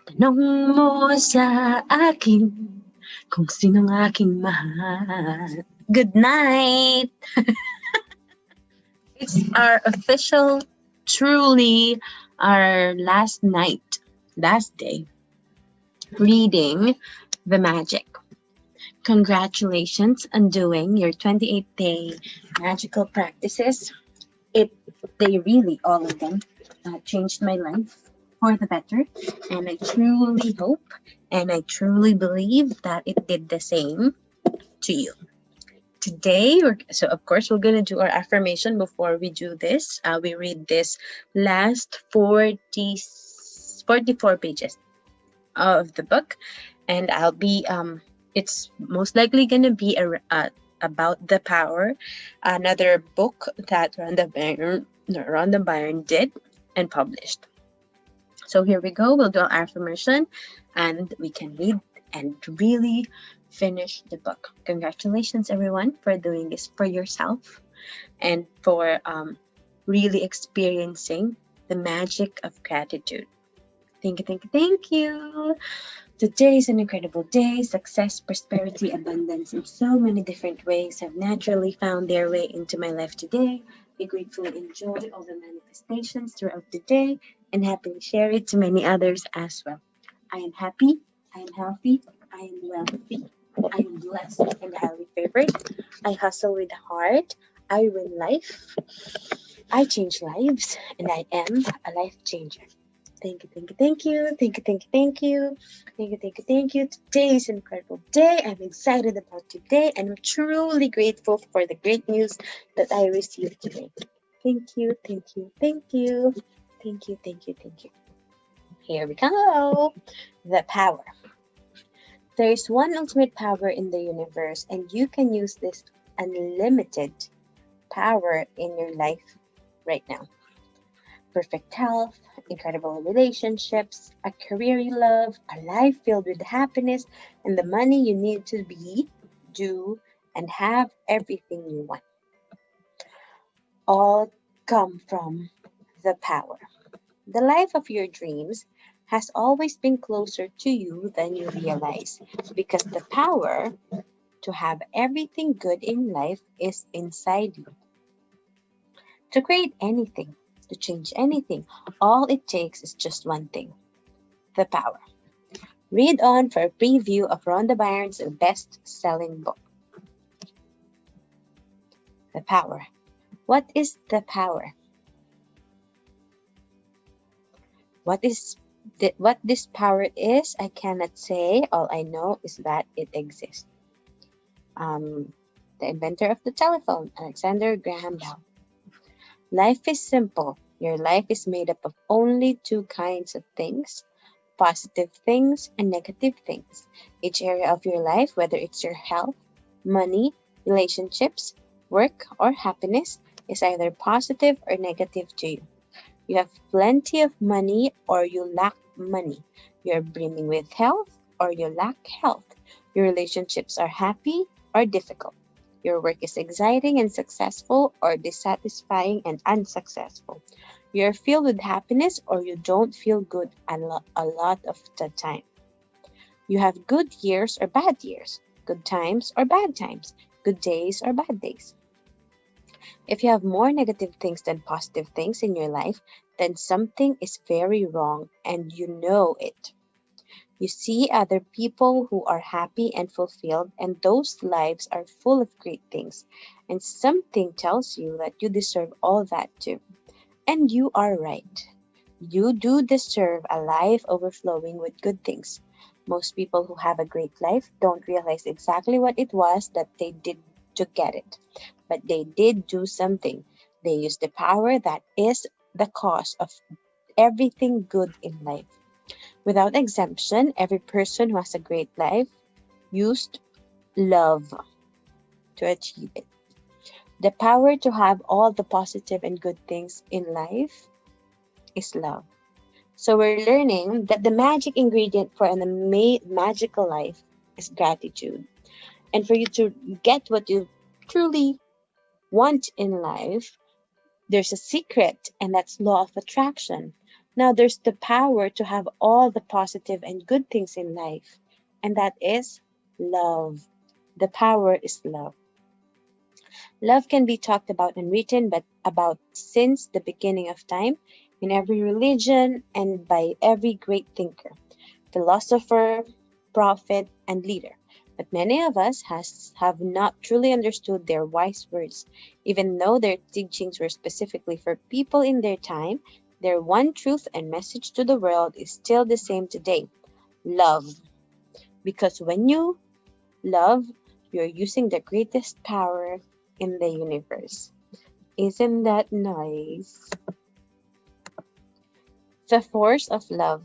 Tanong mo sa akin kung sinong aking mahal. Good night! It's our official, truly our last night, last day, reading the magic. Congratulations on doing your 28-day magical practices. They really, all of them, changed my life for the better. And I truly hope and I truly believe that it did the same to you. Today, so of course, we're going to do our affirmation before we do this. We read this last 44 pages of the book, and it's most likely going to be about the power, another book that Rhonda Byrne did and published. So here we go. We'll do our affirmation and we can read and really finish the book. Congratulations, everyone, for doing this for yourself and for really experiencing the magic of gratitude. Thank you, thank you, thank you. Today is an incredible day. Success, prosperity, abundance in so many different ways have naturally found their way into my life today. I gratefully enjoy all the manifestations throughout the day and happily share it to many others as well. I am happy, I am healthy, I am wealthy, I am blessed and highly favored. I hustle with heart, I win life, I change lives, and I am a life changer. Thank you, thank you, thank you, thank you, thank you, thank you, thank you, thank you, thank you. Today is an incredible day. I'm excited about today, and I'm truly grateful for the great news that I received today. Thank you, thank you, thank you, thank you, thank you, thank you. Here we go. The power. There is one ultimate power in the universe, and you can use this unlimited power in your life right now. Perfect health, incredible relationships, a career you love, a life filled with happiness, and the money you need to be, do, and have everything you want. All come from the power. The life of your dreams has always been closer to you than you realize because the power to have everything good in life is inside you. To create anything, to change anything, all it takes is just one thing: the power. Read on for a preview of Rhonda Byrne's best-selling book. The power. What is the power? What this power is, I cannot say. All I know is that it exists. The inventor of the telephone, Alexander Graham Bell. Life is simple. Your life is made up of only two kinds of things: positive things and negative things. Each area of your life, whether it's your health, money, relationships, work, or happiness, is either positive or negative to you. You have plenty of money or you lack money. You're brimming with health or you lack health. Your relationships are happy or difficult. Your work is exciting and successful or dissatisfying and unsuccessful. You're filled with happiness or you don't feel good a lot of the time. You have good years or bad years, good times or bad times, good days or bad days. If you have more negative things than positive things in your life, then something is very wrong and you know it. You see other people who are happy and fulfilled, and those lives are full of great things, and something tells you that you deserve all that too. And you are right. You do deserve a life overflowing with good things. Most people who have a great life don't realize exactly what it was that they did to get it, but they did do something. They used the power that is the cause of everything good in life. Without exemption, every person who has a great life used love to achieve it. The power to have all the positive and good things in life is love. So we're learning that the magic ingredient for an magical life is gratitude. And for you to get what you truly want in life, there's a secret, and that's law of attraction. Now, there's the power to have all the positive and good things in life, and that is love. The power is love. Love can be talked about and written but about since the beginning of time in every religion and by every great thinker, philosopher, prophet, and leader. But many of us have not truly understood their wise words. Even though their teachings were specifically for people in their time, their one truth and message to the world is still the same today: love. Because when you love, you're using the greatest power in the universe. Isn't that nice? The force of love.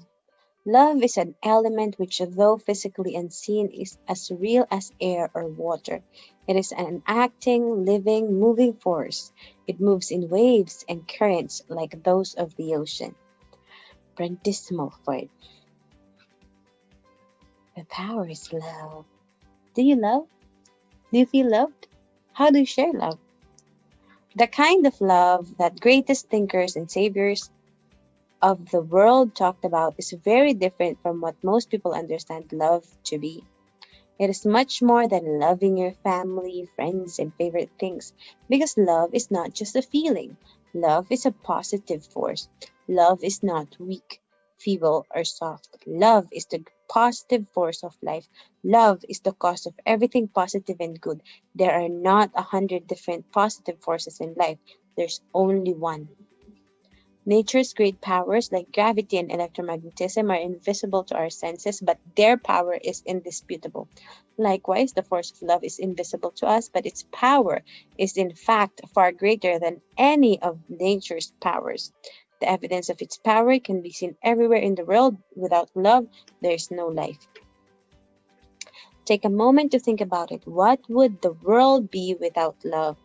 Love is an element which, though physically unseen, is as real as air or water. It is an acting, living, moving force. It moves in waves and currents like those of the ocean. Brandissimo for it. The power is love. Do you love? Do you feel loved? How do you share love? The kind of love that greatest thinkers and saviors of the world talked about is very different from what most people understand love to be. It is much more than loving your family, friends, and favorite things, because love is not just a feeling. Love is a positive force. Love is not weak, feeble, or soft. Love is the positive force of life. Love is the cause of everything positive and good. There are not 100 different positive forces in life. There's only one. Nature's great powers like gravity and electromagnetism are invisible to our senses, but their power is indisputable. Likewise, the force of love is invisible to us, but its power is in fact far greater than any of nature's powers. The evidence of its power can be seen everywhere in the world. Without love, there is no life. Take a moment to think about it. What would the world be without love?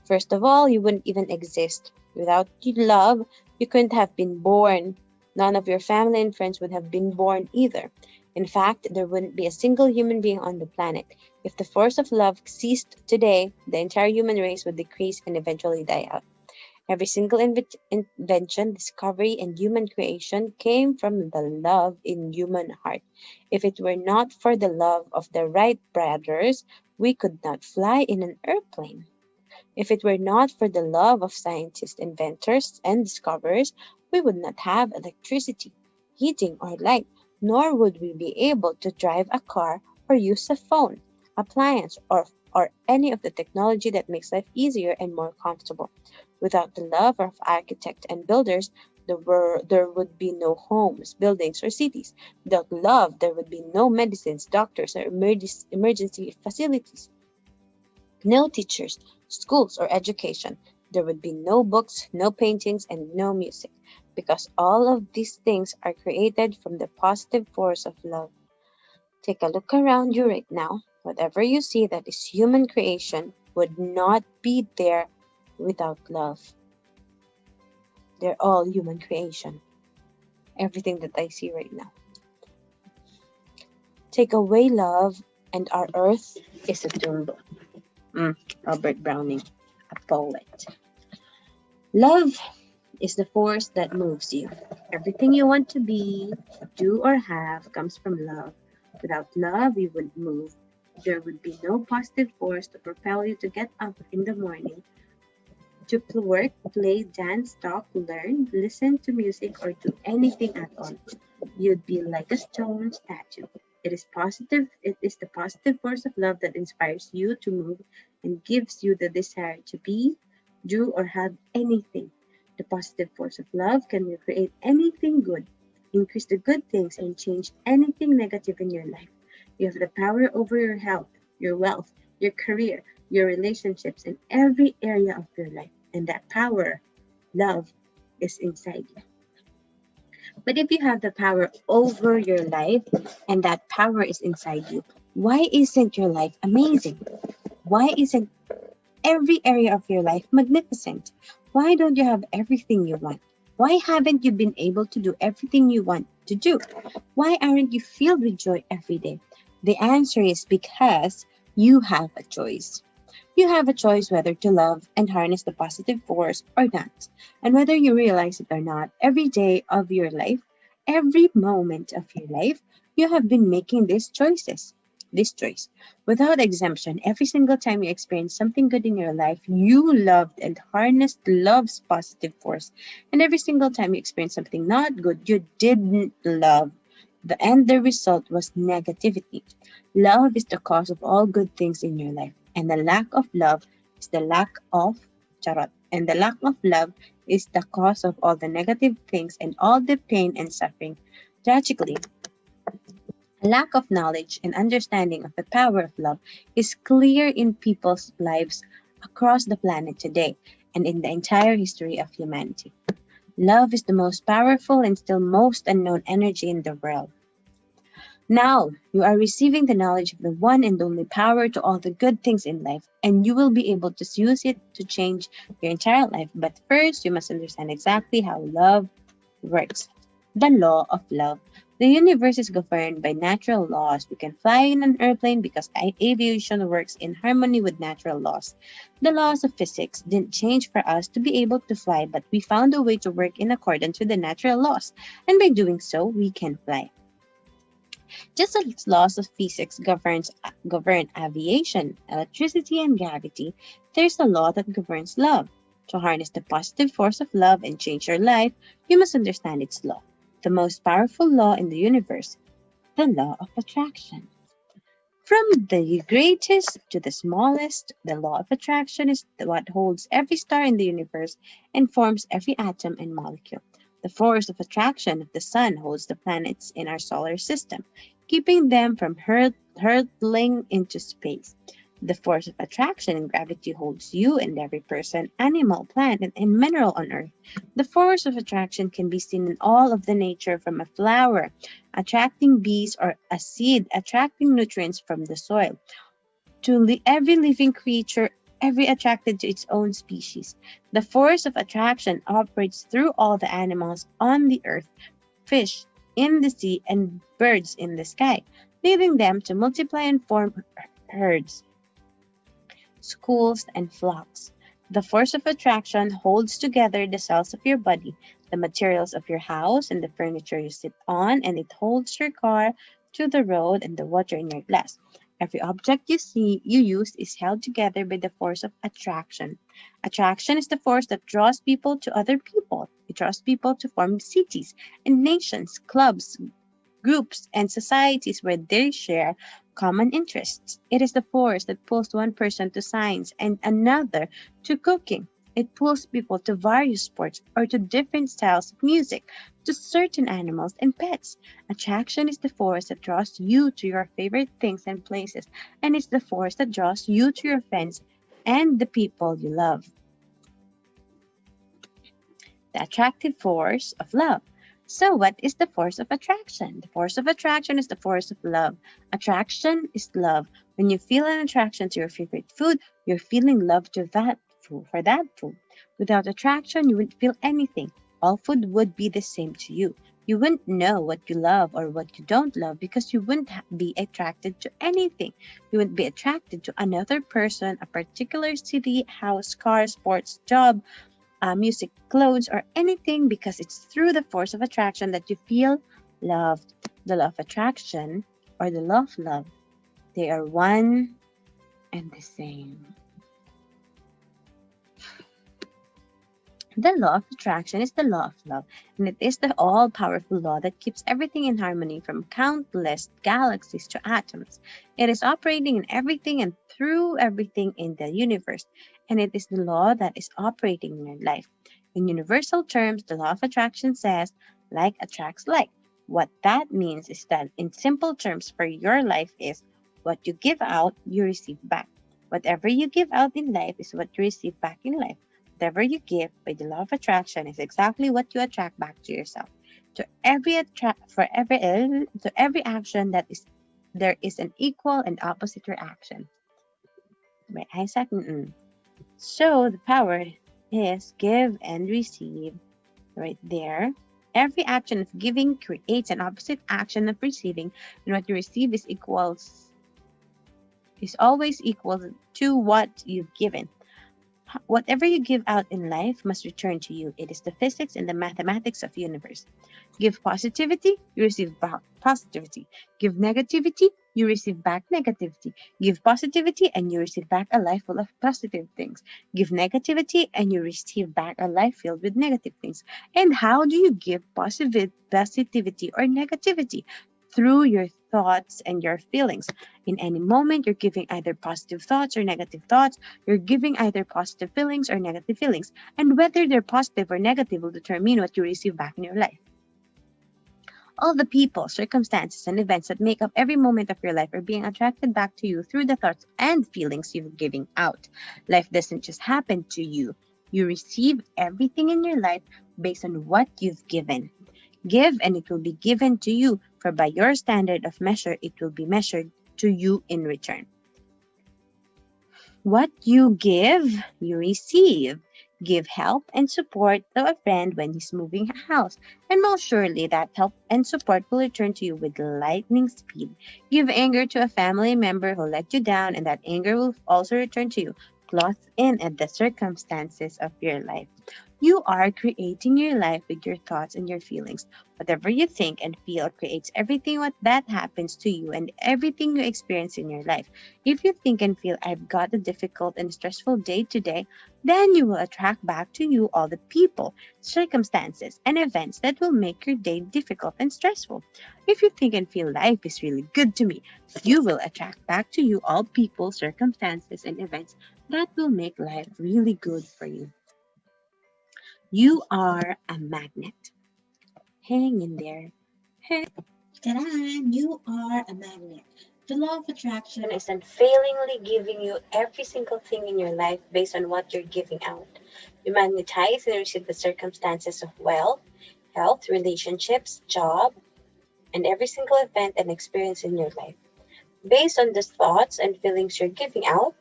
First of all, you wouldn't even exist. Without love, you couldn't have been born. None of your family and friends would have been born either. In fact, there wouldn't be a single human being on the planet. If the force of love ceased today, the entire human race would decrease and eventually die out. Every single invention, discovery, and human creation came from the love in human heart. If it were not for the love of the Wright brothers, we could not fly in an airplane. If it were not for the love of scientists, inventors, and discoverers, we would not have electricity, heating, or light, nor would we be able to drive a car or use a phone, appliance, or any of the technology that makes life easier and more comfortable. Without the love of architects and builders, there would be no homes, buildings, or cities. Without love, there would be no medicines, doctors, or emergency facilities, no teachers, schools, or education. There would be no books, no paintings, and no music, because all of these things are created from the positive force of love. Take a look around you right now. Whatever you see that is human creation would not be there without love. They're all human creation. Everything that I see right now. Take away love, and our earth is a tomb. Robert Browning, a poet. Love is the force that moves you. Everything you want to be, do, or have comes from love. Without love, you wouldn't move. There would be no positive force to propel you to get up in the morning, to work, play, dance, talk, learn, listen to music, or do anything at all. You'd be like a stone statue. It is positive. It is the positive force of love that inspires you to move and gives you the desire to be, do, or have anything. The positive force of love can recreate anything good, increase the good things, and change anything negative in your life. You have the power over your health, your wealth, your career, your relationships, in every area of your life. And that power, love, is inside you. But if you have the power over your life and that power is inside you, why isn't your life amazing? Why isn't every area of your life magnificent? Why don't you have everything you want? Why haven't you been able to do everything you want to do? Why aren't you filled with joy every day? The answer is because you have a choice. You have a choice whether to love and harness the positive force or not. And whether you realize it or not, every day of your life, every moment of your life, you have been making these choices. This choice. Without exemption, every single time you experience something good in your life, you loved and harnessed love's positive force. And every single time you experience something not good, you didn't love. The result was negativity. Love is the cause of all good things in your life, and the lack of love is the lack of charot. And the lack of love is the cause of all the negative things and all the pain and suffering. Tragically, a lack of knowledge and understanding of the power of love is clear in people's lives across the planet today and in the entire history of humanity. Love is the most powerful and still most unknown energy in the world. Now you are receiving the knowledge of the one and only power to all the good things in life, and you will be able to use it to change your entire life. But first, you must understand exactly how love works. The law of love. The universe is governed by natural laws. We can fly in an airplane because aviation works in harmony with natural laws. The laws of physics didn't change for us to be able to fly, but we found a way to work in accordance with the natural laws, and by doing so, we can fly. Just as laws of physics govern aviation, electricity, and gravity, there's a law that governs love. To harness the positive force of love and change your life, you must understand its law. The most powerful law in the universe, the law of attraction. From the greatest to the smallest, the law of attraction is what holds every star in the universe and forms every atom and molecule. The force of attraction of the sun holds the planets in our solar system, keeping them from hurtling into space. The force of attraction and gravity holds you and every person, animal, plant, and mineral on Earth. The force of attraction can be seen in all of the nature, from a flower attracting bees or a seed attracting nutrients from the soil, to every living creature, every attracted to its own species. The force of attraction operates through all the animals on the earth, fish in the sea, and birds in the sky, leading them to multiply and form herds, schools, and flocks. The force of attraction holds together the cells of your body, the materials of your house, and the furniture you sit on, and it holds your car to the road and the water in your glass. Every object you use is held together by the force of attraction. Attraction is the force that draws people to other people. It draws people to form cities and nations, clubs, groups, and societies where they share common interests. It is the force that pulls one person to science and another to cooking. It pulls people to various sports or to different styles of music, to certain animals and pets. Attraction is the force that draws you to your favorite things and places, and it's the force that draws you to your friends and the people you love. The attractive force of love. So, what is the force of attraction? The force of attraction is the force of love. Attraction is love. When you feel an attraction to your favorite food, you're feeling love to that food, for that food. Without attraction, you wouldn't feel anything. All food would be the same to you. You wouldn't know what you love or what you don't love because you wouldn't be attracted to anything. You wouldn't be attracted to another person, a particular city, house, car, sports, job, music, clothes, or anything, because it's through the force of attraction that you feel loved. The law of attraction or the law of love, they are one and the same. The law of attraction is the law of love, and it is the all powerful law that keeps everything in harmony from countless galaxies to atoms. It is operating in everything and through everything in the universe, and it is the law that is operating in your life. In universal terms, the law of attraction says, like attracts like. What that means is that, in simple terms, for your life is what you give out, you receive back. Whatever you give out in life is what you receive back in life. Whatever you give by the law of attraction is exactly what you attract back to yourself. To every action that is there is an equal and opposite reaction. By Isaac Newton. So the power is give and receive right there. Every action of giving creates an opposite action of receiving, and what you receive is is always equal to what you've given. Whatever you give out in life must return to you. It is the physics and the mathematics of the universe. Give positivity, you receive back positivity. Give negativity, you receive back negativity. Give positivity and you receive back a life full of positive things. Give negativity and you receive back a life filled with negative things. And how do you give positivity or negativity? Through your thoughts and your feelings. In any moment, you're giving either positive thoughts or negative thoughts. You're giving either positive feelings or negative feelings. And whether they're positive or negative will determine what you receive back in your life. All the people, circumstances, and events that make up every moment of your life are being attracted back to you through the thoughts and feelings you're giving out. Life doesn't just happen to you. You receive everything in your life based on what you've given. Give and it will be given to you, for by your standard of measure, it will be measured to you in return. What you give, you receive. Give help and support to a friend when he's moving a house, and most surely that help and support will return to you with lightning speed. Give anger to a family member who let you down, and that anger will also return to you, clothed in at the circumstances of your life. You are creating your life with your thoughts and your feelings. Whatever you think and feel creates everything what that happens to you and everything you experience in your life. If you think and feel I've got a difficult and stressful day today, then you will attract back to you all the people, circumstances, and events that will make your day difficult and stressful. If you think and feel life is really good to me, you will attract back to you all people, circumstances, and events that will make life really good for you. You are a magnet. Hang in there. Hang. Ta-da! You are a magnet. The law of attraction is unfailingly giving you every single thing in your life based on what you're giving out. You magnetize and receive the circumstances of wealth, health, relationships, job, and every single event and experience in your life. Based on the thoughts and feelings you're giving out,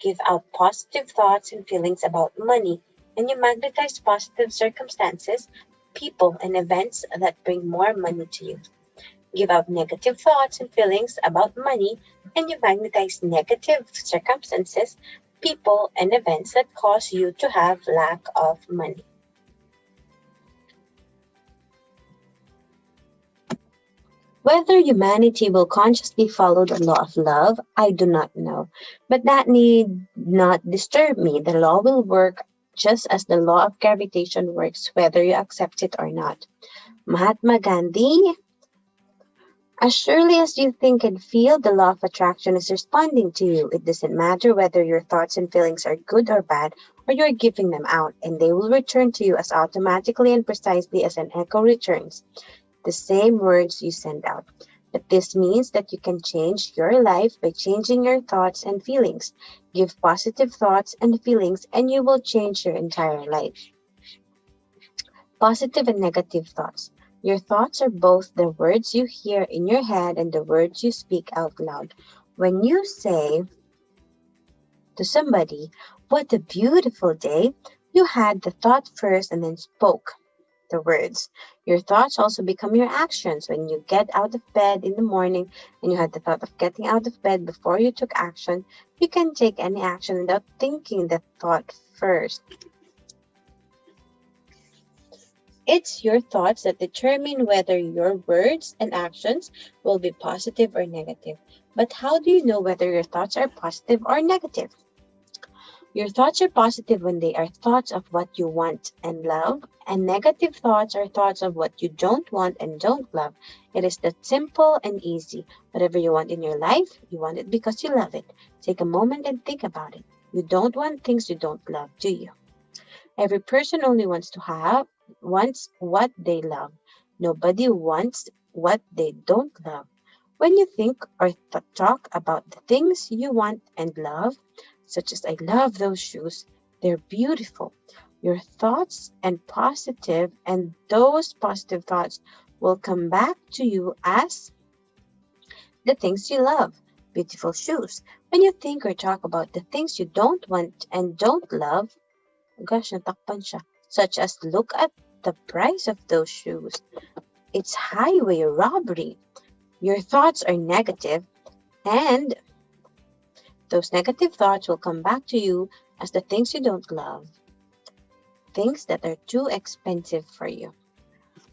give out positive thoughts and feelings about money, and you magnetize positive circumstances, people, and events that bring more money to you. Give out negative thoughts and feelings about money, and you magnetize negative circumstances, people, and events that cause you to have lack of money. Whether humanity will consciously follow the law of love, I do not know. But that need not disturb me. The law will work just as the law of gravitation works, whether you accept it or not. Mahatma Gandhi, as surely as you think and feel, the law of attraction is responding to you. It doesn't matter whether your thoughts and feelings are good or bad, or you're giving them out, and they will return to you as automatically and precisely as an echo returns the same words you send out. But this means that you can change your life by changing your thoughts and feelings. Give positive thoughts and feelings, and you will change your entire life. Positive and negative thoughts. Your thoughts are both the words you hear in your head and the words you speak out loud. When you say to somebody, "What a beautiful day," you had the thought first and then spoke the words. Your thoughts also become your actions. When you get out of bed in the morning and you had the thought of getting out of bed before you took action, you can take any action without thinking the thought first. It's your thoughts that determine whether your words and actions will be positive or negative. But how do you know whether your thoughts are positive or negative? Your thoughts are positive when they are thoughts of what you want and love, and negative thoughts are thoughts of what you don't want and don't love. It is that simple and easy. Whatever you want in your life, you want it because you love it. Take a moment and think about it. You don't want things you don't love, do you? Every person only wants what they love. Nobody wants what they don't love. When you think or talk about the things you want and love, such as "I love those shoes, they're beautiful," your thoughts and those positive thoughts will come back to you as the things you love. Beautiful shoes. When you think or talk about the things you don't want and don't love, gosh, natakpan siya. Such as, "Look at the price of those shoes. It's highway robbery." Your thoughts are negative and Those negative thoughts will come back to you as the things you don't love, things that are too expensive for you.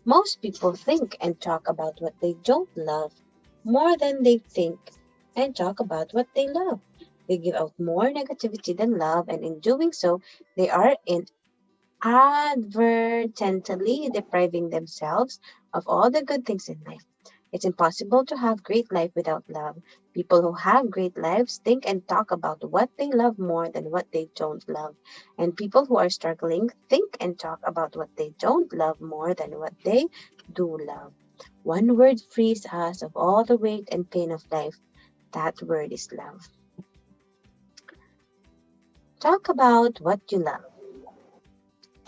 Most people think and talk about what they don't love more than they think and talk about what they love. They give out more negativity than love, and in doing so, they are inadvertently depriving themselves of all the good things in life. It's impossible to have great life without love. People who have great lives think and talk about what they love more than what they don't love. And people who are struggling think and talk about what they don't love more than what they do love. One word frees us of all the weight and pain of life. That word is love. Talk about what you love.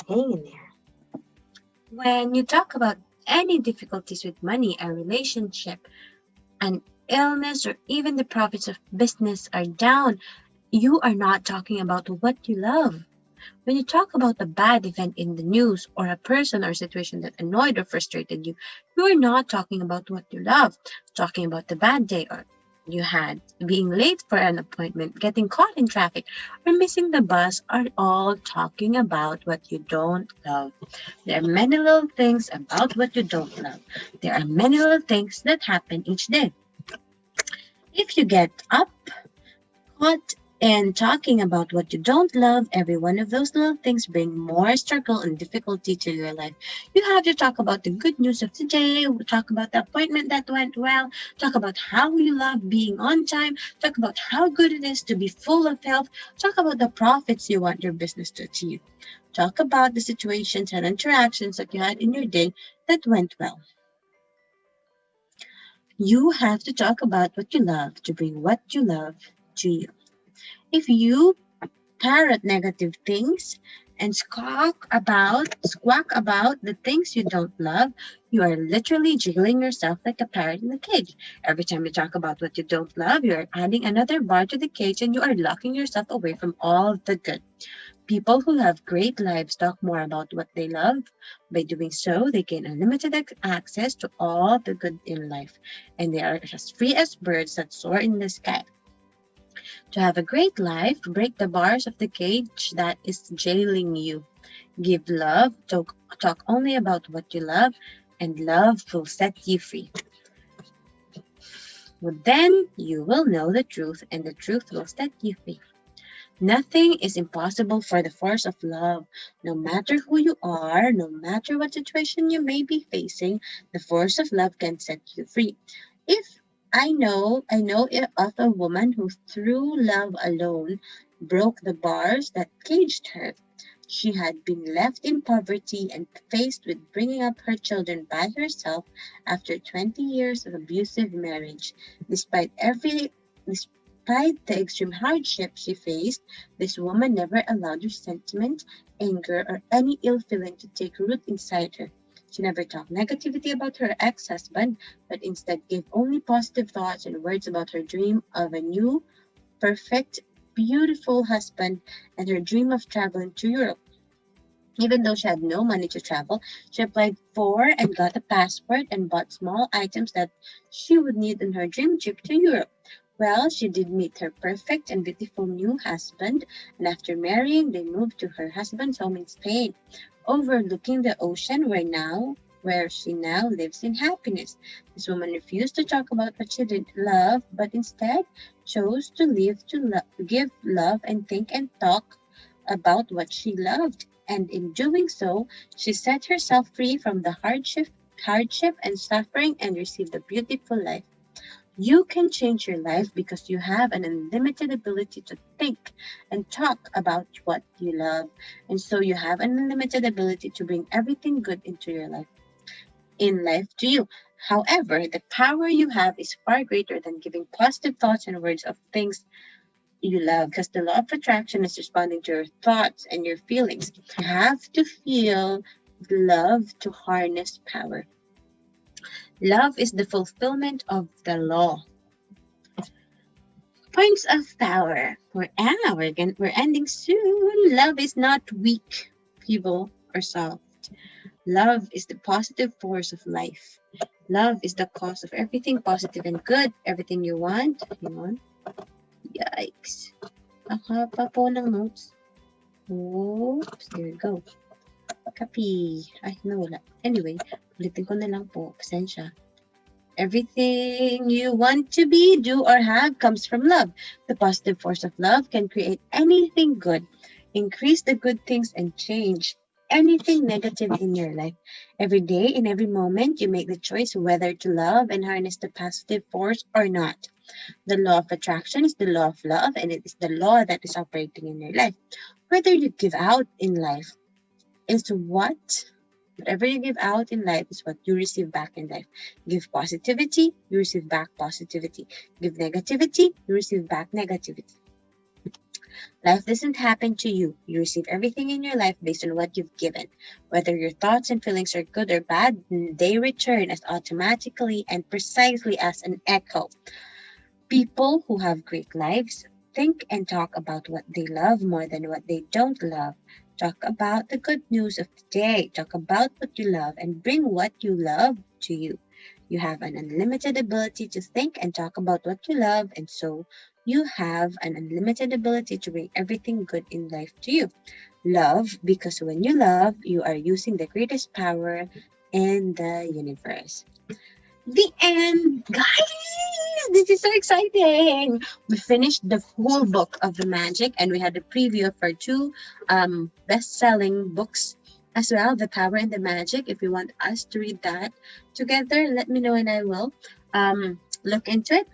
Hang in there. When you talk about any difficulties with money, a relationship, an illness, or even the profits of business are down, you are not talking about what you love. When you talk about a bad event in the news or a person or situation that annoyed or frustrated you, you are not talking about what you love. Talking about the bad day or you had, being late for an appointment, getting caught in traffic, or missing the bus are all talking about what you don't love. There are many little things about what you don't love. There are many little things that happen each day. If you get up, caught, and talking about what you don't love, every one of those little things bring more struggle and difficulty to your life. You have to talk about the good news of today, talk about the appointment that went well, talk about how you love being on time, talk about how good it is to be full of health, talk about the profits you want your business to achieve. Talk about the situations and interactions that you had in your day that went well. You have to talk about what you love to bring what you love to you. If you parrot negative things and squawk about the things you don't love, you are literally jiggling yourself like a parrot in a cage. Every time you talk about what you don't love, you are adding another bar to the cage and you are locking yourself away from all the good. People who have great lives talk more about what they love. By doing so, they gain unlimited access to all the good in life, and they are as free as birds that soar in the sky. To have a great life, break the bars of the cage that is jailing you. Give love, talk only about what you love, and love will set you free. Well, then you will know the truth, and the truth will set you free. Nothing is impossible for the force of love. No matter who you are, no matter what situation you may be facing, the force of love can set you free. If I know of a woman who through love alone broke the bars that caged her. She had been left in poverty and faced with bringing up her children by herself after 20 years of abusive marriage. Despite every Despite the extreme hardship she faced, this woman never allowed resentment, anger, or any ill feeling to take root inside her. She never talked negativity about her ex-husband, but instead gave only positive thoughts and words about her dream of a new, perfect, beautiful husband and her dream of traveling to Europe. Even though she had no money to travel, she applied for and got a passport and bought small items that she would need on her dream trip to Europe. Well, she did meet her perfect and beautiful new husband, and after marrying, they moved to her husband's home in Spain, overlooking the ocean where she now lives in happiness. This woman refused to talk about what she did love, but instead chose to live to give love and think and talk about what she loved. And in doing so, she set herself free from the hardship and suffering and received a beautiful life. You can change your life because you have an unlimited ability to think and talk about what you love. And so you have an unlimited ability to bring everything good into your life, in life to you. However, the power you have is far greater than giving positive thoughts and words of things you love, because the law of attraction is responding to your thoughts and your feelings. You have to feel love to harness power. Love is the fulfillment of the law. Points of power. We're ending soon. Love is not weak, feeble, or soft. Love is the positive force of life. Love is the cause of everything positive and good. Everything you want. Yeah. Yikes. Akapa po ng notes. Oops, there we go. Copy. Ay, nawala. Anyway, ulitin ko na lang po. Pasensya. Everything you want to be, do, or have comes from love. The positive force of love can create anything good, increase the good things, and change anything negative in your life. Every day, in every moment, you make the choice whether to love and harness the positive force or not. The law of attraction is the law of love, and it is the law that is operating in your life. Whether you give out in life is whatever you give out in life is what you receive back in life. Give positivity, you receive back positivity. Give negativity, you receive back negativity. Life doesn't happen to you. You receive everything in your life based on what you've given. Whether your thoughts and feelings are good or bad, they return as automatically and precisely as an echo. People who have great lives think and talk about what they love more than what they don't love. Talk about the good news of the day. Talk about what you love and bring what you love to you. You have an unlimited ability to think and talk about what you love, and so you have an unlimited ability to bring everything good in life to you. Love, because when you love, you are using the greatest power in the universe. The end, guys! This is so exciting. We finished the whole book of the magic, and we had a preview of our two best-selling books as well, The Power and the Magic. If you want us to read that together, let me know and I will look into it.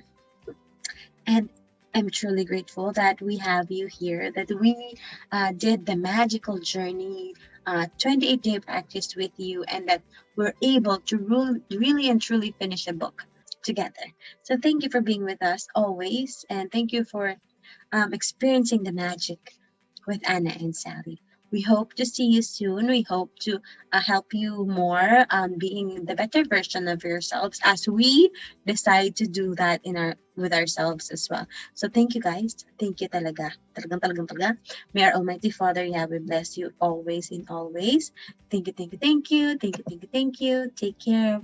And I'm truly grateful that we have you here, that we did the magical journey, 28-day practice with you, and that we're able to really and truly finish a book together. So thank you for being with us always, and thank you for experiencing the magic with Anna and Sally. We hope to see you soon. We hope to help you more being the better version of yourselves as we decide to do that in our with ourselves as well. So thank you guys. Thank you talaga. Talagang. May our Almighty Father Yahweh bless you always in always. Thank you. Thank you. Take care.